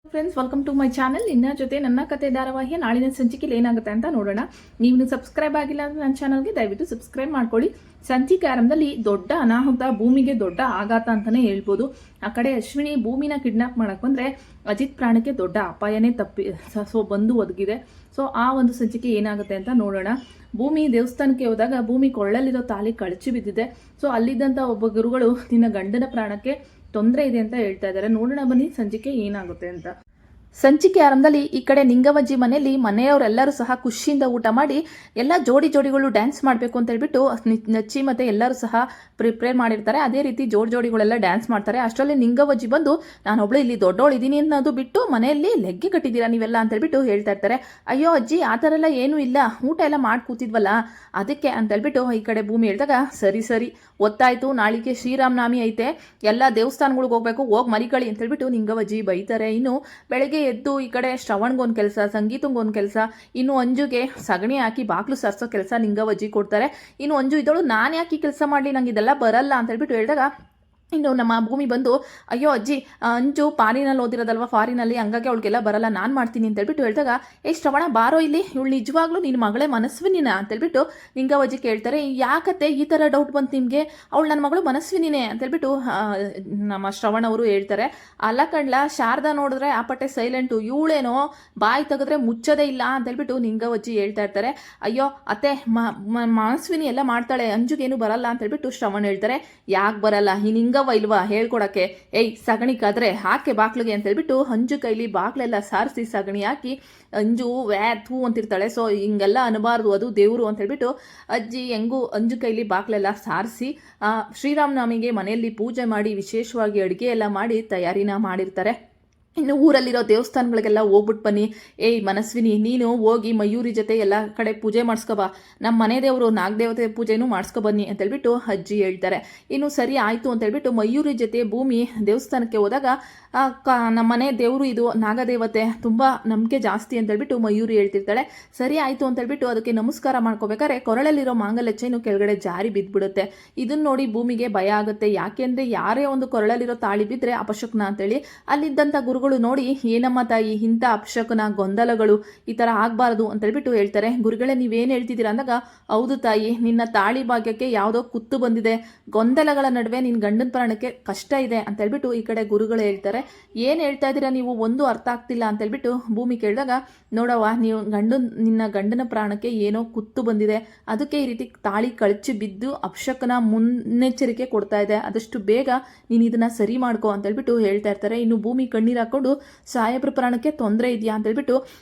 Friends, welcome to my channel. ಇನ್ನ ಜೊತೆ ನನ್ನ ಕತೆ ಧಾರಾವಾಹಿಯ ನಾಳಿನ ಸಂಚಿಕೆಯಲ್ಲಿ ಏನಾಗುತ್ತೆ ಅಂತ ನೋಡೋಣ. ನೀವು ಸಬ್ಸ್ಕ್ರೈಬ್ ಆಗಿಲ್ಲ ಅಂದ್ರೆ ನನ್ನ ಚಾನಲ್ಗೆ ದಯವಿಟ್ಟು ಸಬ್ಸ್ಕ್ರೈಬ್ ಮಾಡ್ಕೊಳ್ಳಿ. ಸಂಚಿಕೆ ಆರಂಭದಲ್ಲಿ ದೊಡ್ಡ ಅನಾಹುತ, ಭೂಮಿಗೆ ದೊಡ್ಡ ಆಘಾತ ಅಂತಾನೆ ಹೇಳ್ಬೋದು. ಆ ಕಡೆ ಅಶ್ವಿನಿ ಭೂಮಿನ ಕಿಡ್ನಾಪ್ ಮಾಡಕ್ ಬಂದ್ರೆ ಅಜಿತ್ ಪ್ರಾಣಕ್ಕೆ ದೊಡ್ಡ ಅಪಾಯನೇ ಬಂದು ಒದಗಿದೆ. ಸೊ ಆ ಒಂದು ಸಂಚಿಕೆ ಏನಾಗುತ್ತೆ ಅಂತ ನೋಡೋಣ. ಭೂಮಿ ದೇವಸ್ಥಾನಕ್ಕೆ ಹೋದಾಗ ಭೂಮಿ ಕೊಳ್ಳಲಿರೋ ತಾಳಿ ಕಳಚಿ ಬಿದ್ದಿದೆ. ಸೊ ಅಲ್ಲಿದ್ದಂಥ ಒಬ್ಬ ಗುರುಗಳು ನಿನ್ನ ಗಂಡನ ಪ್ರಾಣಕ್ಕೆ ತೊಂದರೆ ಇದೆ ಅಂತ ಹೇಳ್ತಾ ಇದ್ದಾರೆ. ನೋಡೋಣ ಬನ್ನಿ ಸಂಚಿಕೆ ಏನಾಗುತ್ತೆ ಅಂತ. ಸಂಚಿಕೆ ಆರಂಭದಲ್ಲಿ ಈ ಕಡೆ ನಿಂಗವಜ್ಜಿ ಮನೆಯಲ್ಲಿ ಮನೆಯವರೆಲ್ಲರೂ ಸಹ ಖುಷಿಯಿಂದ ಊಟ ಮಾಡಿ ಎಲ್ಲ ಜೋಡಿಗಳು ಡ್ಯಾನ್ಸ್ ಮಾಡಬೇಕು ಅಂತ ಹೇಳ್ಬಿಟ್ಟು ನಚ್ಚಿ ಮತ್ತೆ ಎಲ್ಲರೂ ಸಹ ಪ್ರಿಪೇರ್ ಮಾಡಿರ್ತಾರೆ. ಅದೇ ರೀತಿ ಜೋಡಿಗಳೆಲ್ಲ ಡ್ಯಾನ್ಸ್ ಮಾಡ್ತಾರೆ. ಅಷ್ಟರಲ್ಲಿ ನಿಂಗವಜ್ಜಿ ಬಂದು ನಾನೊಬ್ಳು ಇಲ್ಲಿ ದೊಡ್ಡೋಳಿದ್ದೀನಿ ಅನ್ನೋದು ಬಿಟ್ಟು ಮನೆಯಲ್ಲಿ ಲೆಗ್ಗೆ ಕಟ್ಟಿದ್ದೀರಾ ನೀವೆಲ್ಲ ಅಂತ ಹೇಳ್ಬಿಟ್ಟು ಹೇಳ್ತಾ ಇರ್ತಾರೆ. ಅಯ್ಯೋ ಅಜ್ಜಿ, ಆ ಥರ ಎಲ್ಲ ಏನೂ ಇಲ್ಲ, ಊಟ ಎಲ್ಲ ಮಾಡಿ ಕೂತಿದ್ವಲ್ಲ ಅದಕ್ಕೆ ಅಂತ ಹೇಳ್ಬಿಟ್ಟು ಈ ಕಡೆ ಭೂಮಿ ಹೇಳಿದಾಗ ಸರಿ ಒತ್ತಾಯ್ತು, ನಾಳಿಗೆ ಶ್ರೀರಾಮನವಮಿ ಐತೆ, ಎಲ್ಲ ದೇವಸ್ಥಾನಗಳಿಗೆ ಹೋಗ್ಬೇಕು, ಹೋಗಿ ಮರಿಕಳಿ ಅಂತ ಹೇಳ್ಬಿಟ್ಟು ನಿಂಗವಜ್ಜಿ ಬೈತಾರೆ. ಇನ್ನು ಬೆಳಗ್ಗೆ ಎದ್ದು ಈ ಕಡೆ ಶ್ರವಣ್ಗೊಂದು ಕೆಲಸ, ಸಂಗೀತಂಗೊಂದು ಕೆಲಸ, ಇನ್ನು ಅಂಜುಗೆ ಸಗಣಿ ಹಾಕಿ ಬಾಕ್ಲು ಸರ್ಸೋ ಕೆಲಸ ನಿಂಗವಜ್ಜಿ ಕೊಡ್ತಾರೆ. ಇನ್ನು ಅಂಜು ಇದ್ದಳು ನಾನು ಯಾಕೆ ಕೆಲಸ ಮಾಡಲಿ, ನಂಗೆ ಇದೆಲ್ಲ ಬರಲ್ಲ ಅಂತ ಹೇಳ್ಬಿಟ್ಟು ಹೇಳಿದಾಗ ಇನ್ನು ನಮ್ಮ ಭೂಮಿ ಬಂದು ಅಯ್ಯೋ ಅಜ್ಜಿ, ಅಂಜು ಪಾರಿನಲ್ಲಿ ಓದಿರೋದಲ್ವ, ಫಾರಿನಲ್ಲಿ, ಹಂಗಾಗಿ ಅವಳಿಗೆಲ್ಲ ಬರಲ್ಲ, ನಾನು ಮಾಡ್ತೀನಿ ಅಂತ ಹೇಳ್ಬಿಟ್ಟು ಹೇಳಿದಾಗ ಶ್ರವಣ ಬಾರೋ ಇಲ್ಲಿ, ಇವಳು ನಿಜವಾಗ್ಲೂ ನಿನ್ನ ಮಗಳೇ ಮನಸ್ವಿನಿನ ಅಂತ ಹೇಳ್ಬಿಟ್ಟು ನಿಂಗವಜ್ಜಿ ಕೇಳ್ತಾರೆ. ಯಾಕತ್ತೆ ಈ ಥರ ಡೌಟ್ ಬಂತು ನಿಮಗೆ, ಅವಳು ನನ್ನ ಮಗಳು ಮನಸ್ವಿನಿನೇ ಅಂತ ಹೇಳ್ಬಿಟ್ಟು ನಮ್ಮ ಶ್ರವಣ ಅವರು ಹೇಳ್ತಾರೆ. ಅಲ್ಲ ಕಣ್ಲ, ಶಾರದಾ ನೋಡಿದ್ರೆ ಆ ಪಟ್ಟೆ ಸೈಲೆಂಟು, ಇವಳೇನೋ ಬಾಯಿ ತೆಗೆದ್ರೆ ಮುಚ್ಚೋದೇ ಇಲ್ಲ ಅಂತ ಹೇಳ್ಬಿಟ್ಟು ನಿಂಗವಜ್ಜಿ ಹೇಳ್ತಾ ಇರ್ತಾರೆ. ಅಯ್ಯೋ ಅತ್ತೆ, ಮನಸ್ವಿನಿ ಎಲ್ಲ ಮಾಡ್ತಾಳೆ, ಅಂಜುಗೇನು ಬರಲ್ಲ ಅಂತ ಹೇಳ್ಬಿಟ್ಟು ಶ್ರವಣ ಹೇಳ್ತಾರೆ. ಯಾಕೆ ಬರಲ್ಲ, ಈ ನಿಂಗವ್ವ ಇಲ್ವಾ ಹೇಳ್ಕೊಡಕ್ಕೆ, ಸಗಣಿ ಕಾದ್ರೆ ಹಾಕೆ ಬಾಕ್ಲಿಗೆ ಅಂತ ಹೇಳ್ಬಿಟ್ಟು ಅಂಜು ಕೈಲಿ ಬಾಕ್ಲೆಲ್ಲ ಸಾರಿಸಿ ಸಗಣಿ ಹಾಕಿ ಅಂಜು ಥೂ ಅಂತಿರ್ತಾಳೆ. ಸೊ ಹಿಂಗೆಲ್ಲ ಅನಬಾರ್ದು, ಅದು ದೇವರು ಅಂತ ಹೇಳ್ಬಿಟ್ಟು ಅಜ್ಜಿ ಹೆಂಗೂ ಅಂಜು ಕೈಲಿ ಬಾಕ್ಲೆಲ್ಲ ಸಾರಿಸಿ ಶ್ರೀರಾಮನವಮಿಗೆ ಮನೆಯಲ್ಲಿ ಪೂಜೆ ಮಾಡಿ ವಿಶೇಷವಾಗಿ ಅಡುಗೆ ಎಲ್ಲ ಮಾಡಿ ತಯಾರಿನ ಮಾಡಿರ್ತಾರೆ. ಇನ್ನು ಊರಲ್ಲಿರೋ ದೇವಸ್ಥಾನಗಳಿಗೆಲ್ಲ ಹೋಗ್ಬಿಟ್ಟು ಬನ್ನಿ, ಮನಸ್ವಿನಿ ನೀನು ಹೋಗಿ ಮಯೂರಿ ಜೊತೆ ಎಲ್ಲ ಕಡೆ ಪೂಜೆ ಮಾಡಿಸ್ಕೊಬಾ, ನಮ್ಮ ಮನೆ ದೇವರು ನಾಗದೇವತೆ ಪೂಜೆನೂ ಮಾಡಿಸ್ಕೊಬನ್ನಿ ಅಂತ ಹೇಳ್ಬಿಟ್ಟು ಅಜ್ಜಿ ಹೇಳ್ತಾರೆ. ಇನ್ನು ಸರಿ ಆಯಿತು ಅಂತ ಹೇಳ್ಬಿಟ್ಟು ಮಯೂರಿ ಜೊತೆ ಭೂಮಿ ದೇವಸ್ಥಾನಕ್ಕೆ ಹೋದಾಗ ನಮ್ಮ ಮನೆ ದೇವರು ಇದು ನಾಗದೇವತೆ, ತುಂಬ ನಂಬಿಕೆ ಜಾಸ್ತಿ ಅಂತ ಹೇಳ್ಬಿಟ್ಟು ಮಯೂರಿ ಹೇಳ್ತಿರ್ತಾಳೆ. ಸರಿ ಆಯಿತು ಅಂತ ಹೇಳ್ಬಿಟ್ಟು ಅದಕ್ಕೆ ನಮಸ್ಕಾರ ಮಾಡ್ಕೋಬೇಕಾದ್ರೆ ಕೊರಳಲ್ಲಿರೋ ಮಾಂಗಲ್ಯ ಚೈನು ಕೆಳಗಡೆ ಜಾರಿ ಬಿದ್ದುಬಿಡುತ್ತೆ. ಇದನ್ನ ನೋಡಿ ಭೂಮಿಗೆ ಭಯ ಆಗುತ್ತೆ. ಯಾಕೆಂದರೆ ಯಾರೇ ಒಂದು ಕೊರಳಲ್ಲಿರೋ ತಾಳಿ ಬಿದ್ದರೆ ಅಪಶಕುನ ಅಂತೇಳಿ. ಅಲ್ಲಿದ್ದಂಥ ಗುರುಗಳು ನೋಡಿ ಏನಮ್ಮ ತಾಯಿ, ಇಂಥ ಅಪಶಕುನ ಗೊಂದಲಗಳು ಈ ಥರ ಆಗಬಾರ್ದು ಅಂತ ಹೇಳ್ಬಿಟ್ಟು ಹೇಳ್ತಾರೆ. ಗುರುಗಳೇ ನೀವೇನು ಹೇಳ್ತಿದ್ದೀರಾ ಅಂದಾಗ, ಹೌದು ತಾಯಿ, ನಿನ್ನ ತಾಳಿ ಭಾಗ್ಯಕ್ಕೆ ಯಾವುದೋ ಕುತ್ತು ಬಂದಿದೆ, ಗೊಂದಲಗಳ ನಡುವೆ ನಿನ್ನ ಗಂಡನ ಪ್ರಾಣಕ್ಕೆ ಕಷ್ಟ ಇದೆ ಅಂತ ಹೇಳ್ಬಿಟ್ಟು ಈ ಕಡೆ ಗುರುಗಳು ಹೇಳ್ತಾರೆ. ಏನು ಹೇಳ್ತಾ ಇದ್ದೀರಾ ನೀವು, ಒಂದು ಅರ್ಥ ಆಗ್ತಿಲ್ಲ ಅಂತ ಹೇಳ್ಬಿಟ್ಟು ಭೂಮಿ ಕೇಳಿದಾಗ, ನೋಡವ್ವ, ನೀವು ನಿನ್ನ ಗಂಡನ ಪ್ರಾಣಕ್ಕೆ ಏನೋ ಕುತ್ತು ಬಂದಿದೆ, ಅದಕ್ಕೆ ಈ ರೀತಿ ತಾಳಿ ಕಳಚಿ ಬಿದ್ದು ಅಪಶಕನ ಮುನ್ನೆಚ್ಚರಿಕೆ ಕೊಡ್ತಾ ಇದೆ, ಆದಷ್ಟು ಬೇಗ ನೀನು ಇದನ್ನ ಸರಿ ಮಾಡ್ಕೋ ಅಂತ ಹೇಳ್ಬಿಟ್ಟು ಹೇಳ್ತಾ ಇರ್ತಾರೆ. ಇನ್ನು ಭೂಮಿ ಕಣ್ಣೀರು ಹಾಕೊಂಡು ಸಾಹೇಬ್ರ ಪ್ರಾಣಕ್ಕೆ ತೊಂದರೆ ಇದೆಯಾ ಅಂತ ಹೇಳ್ಬಿಟ್ಟು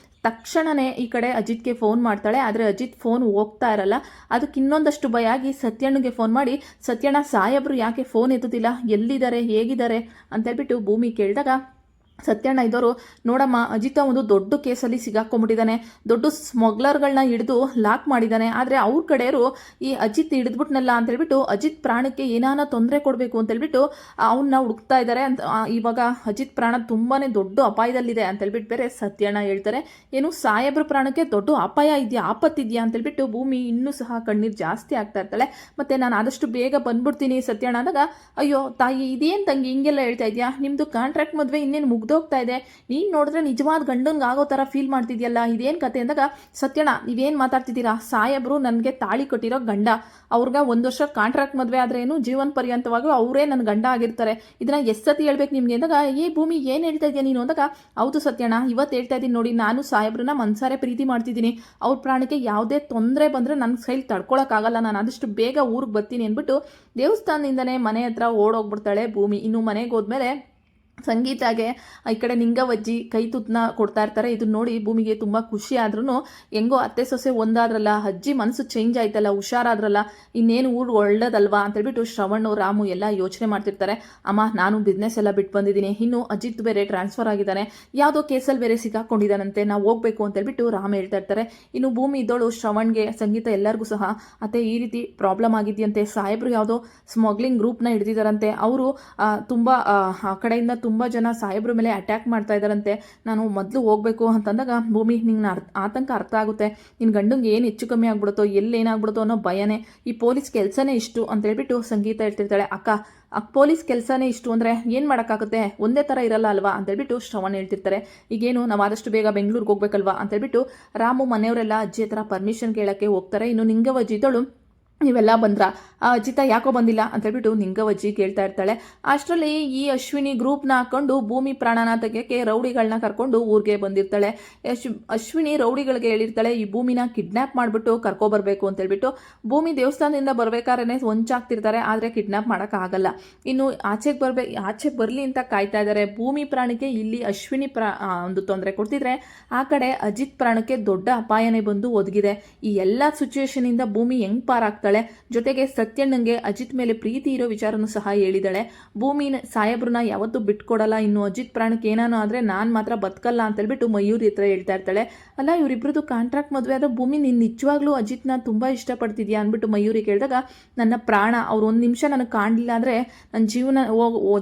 ತಕ್ಷಣನೇ ಈ ಕಡೆ ಅಜಿತ್ಗೆ ಫೋನ್ ಮಾಡ್ತಾಳೆ. ಆದರೆ ಅಜಿತ್ ಫೋನ್ ಹೋಗ್ತಾ ಇರಲ್ಲ. ಅದಕ್ಕೆ ಇನ್ನೊಂದಷ್ಟು ಭಯ ಆಗಿ ಸತ್ಯಣ್ಣಗೆ ಫೋನ್ ಮಾಡಿ, ಸತ್ಯಣ್ಣ ಸಾಹೇಬ್ರು ಯಾಕೆ ಫೋನ್ ಎತ್ತುತ್ತಿಲ್ಲ, ಎಲ್ಲಿದ್ದಾರೆ, ಹೇಗಿದ್ದಾರೆ ಅಂತ ಹೇಳ್ಬಿಟ್ಟು ಭೂಮಿ ಕೇಳಿದಾಗ ಸತ್ಯಣ್ಣ ಇದ್ದವರು, ನೋಡಮ್ಮ, ಅಜಿತ ಒಂದು ದೊಡ್ಡ ಕೇಸಲ್ಲಿ ಸಿಗಾಕೊಂಡ್ಬಿಟ್ಟಿದ್ದಾನೆ, ದೊಡ್ಡ ಸ್ಮಗ್ಲರ್ಗಳನ್ನ ಹಿಡಿದು ಲಾಕ್ ಮಾಡಿದ್ದಾನೆ. ಆದರೆ ಅವ್ರ ಕಡೆಯವರು ಈ ಅಜಿತ್ ಹಿಡಿದ್ಬಿಟ್ನಲ್ಲ ಅಂತ ಹೇಳ್ಬಿಟ್ಟು ಅಜಿತ್ ಪ್ರಾಣಕ್ಕೆ ಏನಾನ ತೊಂದರೆ ಕೊಡಬೇಕು ಅಂತ ಹೇಳ್ಬಿಟ್ಟು ಅವನ್ನ ಹುಡುಕ್ತಾ ಇದ್ದಾರೆ ಅಂತ. ಇವಾಗ ಅಜಿತ್ ಪ್ರಾಣ ತುಂಬಾ ದೊಡ್ಡ ಅಪಾಯದಲ್ಲಿದೆ ಅಂತ ಹೇಳ್ಬಿಟ್ಟು ಬೇರೆ ಸತ್ಯಣ್ಣ ಹೇಳ್ತಾರೆ. ಏನು ಸಾಹೇಬ್ರ ಪ್ರಾಣಕ್ಕೆ ದೊಡ್ಡ ಅಪಾಯ ಇದೆಯಾ, ಆಪತ್ತಿದೆಯಾ ಅಂತ ಹೇಳ್ಬಿಟ್ಟು ಭೂಮಿ ಇನ್ನೂ ಸಹ ಕಣ್ಣೀರು ಜಾಸ್ತಿ ಆಗ್ತಾ ಇರ್ತಾಳೆ. ಮತ್ತೆ ನಾನು ಆದಷ್ಟು ಬೇಗ ಬಂದ್ಬಿಡ್ತೀನಿ ಸತ್ಯಣ್ಣ ಅಂದಾಗ, ಅಯ್ಯೋ ತಾಯಿ, ಇದೇನು ತಂಗಿ ಹಿಂಗೆಲ್ಲ ಹೇಳ್ತಾ ಇದೆಯಾ, ನಿಮ್ಮದು ಕಾಂಟ್ರಾಕ್ಟ್ ಮದುವೆ ಇನ್ನೇನು ಹೋಗ್ತಾ ಇದೆ, ನೀನು ನೋಡಿದ್ರೆ ನಿಜವಾದ ಗಂಡನ್ಗೆ ಆಗೋ ಥರ ಫೀಲ್ ಮಾಡ್ತಿದ್ಯಲ್ಲ, ಇದೇನು ಕತೆ ಅಂದಾಗ, ಸತ್ಯಣ್ಣ ನೀವೇನು ಮಾತಾಡ್ತಿದ್ದೀರಾ, ಸಾಹೇಬ್ರು ನನಗೆ ತಾಳಿ ಕೊಟ್ಟಿರೋ ಗಂಡ, ಅವ್ರಿಗೆ 1 ವರ್ಷ ಕಾಂಟ್ರಾಕ್ಟ್ ಮದುವೆ ಆದರೆ ಏನು ಜೀವನ ಪರ್ಯಂತವಾಗೂ ಅವರೇ ನನ್ನ ಗಂಡ ಆಗಿರ್ತಾರೆ, ಇದನ್ನ ಎಷ್ಟು ಸತಿ ಹೇಳ್ಬೇಕು ನಿಮಗೆ ಅಂದಾಗ, ಭೂಮಿ ಏನು ಹೇಳ್ತಾ ಇದೆಯಾ ನೀನು ಅಂದಾಗ, ಹೌದು ಸತ್ಯಣ್ಣ, ಇವತ್ತು ಹೇಳ್ತಾ ಇದ್ದೀನಿ ನೋಡಿ, ನಾನು ಸಾಹೇಬ್ರನ್ನ ಮನ್ಸಾರೆ ಪ್ರೀತಿ ಮಾಡ್ತಿದ್ದೀನಿ, ಅವ್ರ ಪ್ರಾಣಕ್ಕೆ ಯಾವುದೇ ತೊಂದರೆ ಬಂದರೆ ನನ್ನ ಕೈಲಿ ತಡ್ಕೊಳಕ್ಕಾಗಲ್ಲ, ನಾನು ಆದಷ್ಟು ಬೇಗ ಊರಿಗೆ ಬರ್ತೀನಿ ಅಂದ್ಬಿಟ್ಟು ದೇವಸ್ಥಾನದಿಂದನೇ ಮನೆ ಹತ್ರ ಓಡೋಗ್ಬಿಡ್ತಾಳೆ ಭೂಮಿ. ಇನ್ನು ಮನೆಗೆ ಹೋದ್ಮೇಲೆ ಸಂಗೀತಾಗೆ ಈ ಕಡೆ ನಿಂಗವಜ್ಜಿ ಕೈ ತುತ್ತನ್ನ ಕೊಡ್ತಾ ಇರ್ತಾರೆ. ಇದನ್ನ ನೋಡಿ ಭೂಮಿಗೆ ತುಂಬ ಖುಷಿ ಆದ್ರೂ, ಹೆಂಗೋ ಅತ್ತೆ ಸೊಸೆ ಒಂದಾದ್ರಲ್ಲ, ಅಜ್ಜಿ ಮನಸ್ಸು ಚೇಂಜ್ ಆಯ್ತಲ್ಲ, ಹುಷಾರಾದ್ರಲ್ಲ, ಇನ್ನೇನು ಊರು ಒಳ್ಳೇದಲ್ವಾ ಅಂತ ಹೇಳ್ಬಿಟ್ಟು ಶ್ರವಣ್ ರಾಮು ಎಲ್ಲ ಯೋಚನೆ ಮಾಡ್ತಿರ್ತಾರೆ. ಅಮ್ಮ, ನಾನು ಬಿಸ್ನೆಸ್ ಎಲ್ಲ ಬಿಟ್ಟು ಬಂದಿದ್ದೀನಿ, ಇನ್ನು ಅಜಿತ್ ಬೇರೆ ಟ್ರಾನ್ಸ್ಫರ್ ಆಗಿದ್ದಾನೆ, ಯಾವುದೋ ಕೇಸಲ್ಲಿ ಬೇರೆ ಸಿಕ್ಕಾಕೊಂಡಿದ್ದಾನಂತೆ, ನಾವು ಹೋಗ್ಬೇಕು ಅಂತ ಹೇಳ್ಬಿಟ್ಟು ರಾಮ ಹೇಳ್ತಾ ಇರ್ತಾರೆ. ಇನ್ನು ಭೂಮಿ ಇದ್ದೋಳು ಶ್ರವಣ್ಗೆ, ಸಂಗೀತ ಎಲ್ಲರಿಗೂ ಸಹ, ಅತ್ತೆ ಈ ರೀತಿ ಪ್ರಾಬ್ಲಮ್ ಆಗಿದೆಯಂತೆ, ಸಾಹೇಬ್ರು ಯಾವುದೋ ಸ್ಮಗ್ಲಿಂಗ್ ಗ್ರೂಪ್ನ ಹಿಡಿದಿದ್ದಾರಂತೆ, ಅವರು ತುಂಬ ಆ ಕಡೆಯಿಂದ ತುಂಬ ಜನ ಸಾಹೇಬ್ರ ಮೇಲೆ ಅಟ್ಯಾಕ್ ಮಾಡ್ತಾ ಇದ್ದಾರಂತೆ, ನಾನು ಮೊದಲು ಹೋಗಬೇಕು ಅಂತಂದಾಗ, ಭೂಮಿ ನಿನ್ನ ಆತಂಕ ಅರ್ಥ ಆಗುತ್ತೆ, ನಿನ್ನ ಗಂಡಂಗೆ ಏನು ಹೆಚ್ಚು ಕಮ್ಮಿ ಆಗ್ಬಿಡುತ್ತೋ, ಎಲ್ಲೇನಾಗ್ಬಿಡುತ್ತೋ ಅನ್ನೋ ಭಯನೇ, ಈ ಪೊಲೀಸ್ ಕೆಲಸನೇ ಇಷ್ಟು ಅಂತ ಹೇಳ್ಬಿಟ್ಟು ಸಂಗೀತ ಹೇಳ್ತಿರ್ತಾಳೆ. ಅಕ್ಕ, ಪೊಲೀಸ್ ಕೆಲಸನೇ ಇಷ್ಟು ಅಂದರೆ ಏನು ಮಾಡೋಕ್ಕಾಗುತ್ತೆ, ಒಂದೇ ಥರ ಇರಲ್ಲ ಅಲ್ವಾ ಅಂತೇಳ್ಬಿಟ್ಟು ಶ್ರವಣ್ ಹೇಳ್ತಿರ್ತಾರೆ. ಈಗೇನು ನಾವು ಆದಷ್ಟು ಬೇಗ ಬೆಂಗಳೂರಿಗೆ ಹೋಗ್ಬೇಕಲ್ವಾ ಅಂತೇಳ್ಬಿಟ್ಟು ರಾಮು ಮನೆಯವರೆಲ್ಲ ಅಜ್ಜಿ ಹತ್ರ ಪರ್ಮಿಷನ್ ಕೇಳೋಕ್ಕೆ ಹೋಗ್ತಾರೆ. ಇನ್ನು ನಿಂಗವಜ್ಜಿದಳು ನೀವೆಲ್ಲ ಬಂದ್ರ, ಅಜಿತ ಯಾಕೋ ಬಂದಿಲ್ಲ ಅಂತೇಳ್ಬಿಟ್ಟು ನಿಂಗವಜ್ಜಿ ಕೇಳ್ತಾ ಇರ್ತಾಳೆ. ಅಷ್ಟರಲ್ಲಿ ಈ ಅಶ್ವಿನಿ ಗ್ರೂಪ್ನ ಹಾಕೊಂಡು ಭೂಮಿ ಪ್ರಾಣನ ತೆಗೆಯೋಕ್ಕೆ ರೌಡಿಗಳನ್ನ ಕರ್ಕೊಂಡು ಊರಿಗೆ ಬಂದಿರ್ತಾಳೆ. ಅಶ್ವಿನಿ ರೌಡಿಗಳಿಗೆ ಹೇಳಿರ್ತಾಳೆ ಈ ಭೂಮಿನ ಕಿಡ್ನ್ಯಾಪ್ ಮಾಡಿಬಿಟ್ಟು ಕರ್ಕೊಬರ್ಬೇಕು ಅಂತೇಳ್ಬಿಟ್ಟು. ಭೂಮಿ ದೇವಸ್ಥಾನದಿಂದ ಬರ್ಬೇಕಾದ್ರೆ ಹೊಂಚಾಗ್ತಿರ್ತಾರೆ, ಆದರೆ ಕಿಡ್ನ್ಯಾಪ್ ಮಾಡೋಕ್ಕಾಗಲ್ಲ. ಇನ್ನು ಆಚೆ ಬರಲಿ ಅಂತ ಕಾಯ್ತಾ ಇದ್ದಾರೆ. ಭೂಮಿ ಪ್ರಾಣಕ್ಕೆ ಇಲ್ಲಿ ಅಶ್ವಿನಿ ಒಂದು ತೊಂದರೆ ಕೊಡ್ತಿದ್ರೆ ಆ ಕಡೆ ಅಜಿತ್ ಪ್ರಾಣಕ್ಕೆ ದೊಡ್ಡ ಅಪಾಯನೇ ಬಂದು ಒದಗಿದೆ. ಈ ಎಲ್ಲ ಸಿಚುವೇಶನಿಂದ ಭೂಮಿ ಹೆಂಗ್ ಪಾರಾಗ್ತಾಳೆ. ಜೊತೆಗೆ ಸತ್ಯಣ್ಣಂಗೆ ಅಜಿತ್ ಮೇಲೆ ಪ್ರೀತಿ ಇರೋ ವಿಚಾರನೂ ಸಹ ಹೇಳಿದಾಳೆ. ಭೂಮಿ ಸಾಹೇಬ್ರನ್ನ ಯಾವತ್ತೂ ಬಿಟ್ಕೊಡಲ್ಲ, ಇನ್ನು ಅಜಿತ್ ಪ್ರಾಣಕ್ಕೆ ಏನಾನು ಆದರೆ ನಾನು ಮಾತ್ರ ಬದುಕಲ್ಲ ಅಂತೇಳ್ಬಿಟ್ಟು ಮಯೂರಿ ಹತ್ರ ಹೇಳ್ತಾ ಇರ್ತಾಳೆ. ಅಲ್ಲ ಇವರಿಬ್ಬರದು ಕಾಂಟ್ರಾಕ್ಟ್ ಮದುವೆ ಆದ ಭೂಮಿ ನೀನು ನಿಜವಾಗ್ಲೂ ಅಜಿತ್ನ ತುಂಬ ಇಷ್ಟಪಡ್ತಿದ್ಯಾ ಅಂದ್ಬಿಟ್ಟು ಮಯೂರಿ ಕೇಳಿದಾಗ ನನ್ನ ಪ್ರಾಣ ಅವ್ರು ಒಂದು ನಿಮಿಷ ನನಗೆ ಕಾಣಲಿಲ್ಲ ಅಂದರೆ ನನ್ನ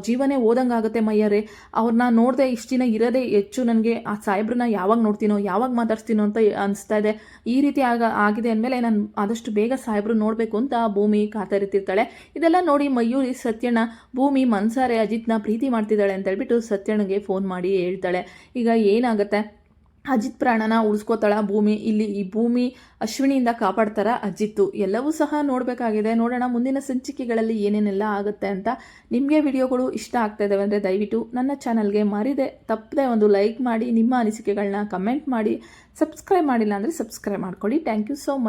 ಜೀವನೇ ಓದಂಗಾಗುತ್ತೆ ಮಯ್ಯರೇ. ಅವ್ರನ್ನ ನೋಡದೆ ಇಷ್ಟು ದಿನ ಇರೋದೇ ಹೆಚ್ಚು. ನನಗೆ ಆ ಸಾಹೇಬ್ರನ್ನ ಯಾವಾಗ ನೋಡ್ತೀನೋ ಯಾವಾಗ ಮಾತಾಡ್ತೀನೋ ಅಂತ ಅನಿಸ್ತಾ ಇದೆ. ಈ ರೀತಿ ಆಗಿದೆ ಅಂದಮೇಲೆ ನಾನು ಆದಷ್ಟು ಬೇಗ ಸಾಹೇಬ್ರು ನೋಡಬೇಕು ಅಂತ ಭೂಮಿ ಕಾತರಿತಿರ್ತಾಳೆ. ಇದೆಲ್ಲ ನೋಡಿ ಮಯೂರಿ ಸತ್ಯಣ್ಣ ಭೂಮಿ ಮನ್ಸಾರೆ ಅಜಿತ್ನ ಪ್ರೀತಿ ಮಾಡ್ತಿದ್ದಾಳೆ ಅಂತ ಹೇಳ್ಬಿಟ್ಟು ಸತ್ಯಣ್ಣಗೆ ಫೋನ್ ಮಾಡಿ ಹೇಳ್ತಾಳೆ. ಈಗ ಏನಾಗುತ್ತೆ, ಅಜಿತ್ ಪ್ರಾಣನ ಉಳಿಸ್ಕೋತಾಳ ಭೂಮಿ, ಇಲ್ಲಿ ಈ ಭೂಮಿ ಅಶ್ವಿನಿಯಿಂದ ಕಾಪಾಡ್ತಾರ ಅಜಿತ್ತು, ಎಲ್ಲವೂ ಸಹ ನೋಡಬೇಕಾಗಿದೆ. ನೋಡೋಣ ಮುಂದಿನ ಸಂಚಿಕೆಗಳಲ್ಲಿ ಏನೇನೆಲ್ಲ ಆಗುತ್ತೆ ಅಂತ. ನಿಮಗೆ ವಿಡಿಯೋಗಳು ಇಷ್ಟ ಆಗ್ತಾ ಇದ್ದಾವೆ ಅಂದರೆ ದಯವಿಟ್ಟು ನನ್ನ ಚಾನಲ್ಗೆ ತಪ್ಪದೆ ಒಂದು ಲೈಕ್ ಮಾಡಿ, ನಿಮ್ಮ ಅನಿಸಿಕೆಗಳನ್ನ ಕಮೆಂಟ್ ಮಾಡಿ, ಸಬ್ಸ್ಕ್ರೈಬ್ ಮಾಡಿಲ್ಲ ಅಂದರೆ ಸಬ್ಸ್ಕ್ರೈಬ್ ಮಾಡ್ಕೊಳ್ಳಿ. Thank you so much.